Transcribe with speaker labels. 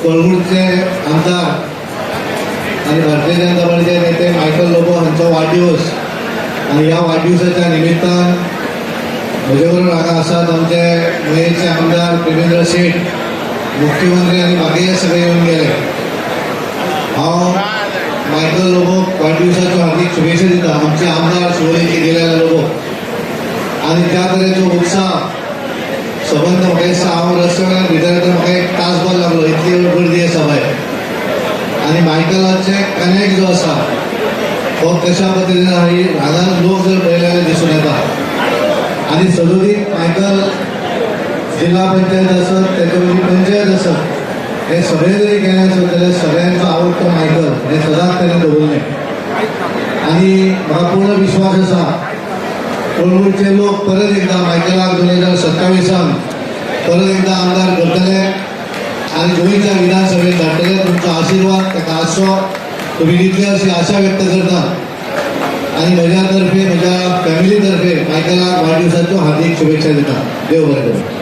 Speaker 1: कोळगूरचे आमदार आणि भारतीय जनता पार्टीचे नेते मायकल लोबो हांचो वाढदिवस आणि ह्या वाढदिवसाच्या निमित्तान म्हजे बरोबर हांगा आसात आमचे गोंयचे आमदार प्रेमेंद्र शेट, मुख्यमंत्री आणि बाकीचे सगळे येऊन गेले. हांव मायकल लोबोक वाढदिवसाच्यो हार्दिक शुभेच्छा दिता. आमचे आमदार शिवोलेचे गेलेले लोबो आणि त्या तरेचो उत्साह सबंद म्हाका दिसता हांव रेस्टॉरंटात भितर येता म्हाका एक तासभर लागलो, इतली गर्दी आसा भायर. आणि मायकलाचे कनेक्ट जो आसा हो कशा पद्दतीन हांगा लोक जर पळयले जाल्यार दिसून येता. आणि सदोदीत मायकल जिल्हा पंचायत आसत तेचे पयलीं पंचायत आसत हे सगळे जरी केले आसत जाल्यार सगळ्यांचो आवडतो मायकल हे सदांच ताणें दवरलें. आणि म्हाका पूर्ण विश्वास आसा कोळगूरचे लोक परत एकदा मायकलाक 2027 परत एकदा आमदार करतले आणि गोंयच्या विधानसभेत धाडटले. तुमचो आशिर्वाद ताका आसचो तुमी दितले अशी आशा व्यक्त करता. आणि म्हज्या तर्फे म्हज्या फॅमिली तर्फे मायकलाक वाढदिवसाच्यो हार्दिक शुभेच्छा दिता. देव बरें करूं.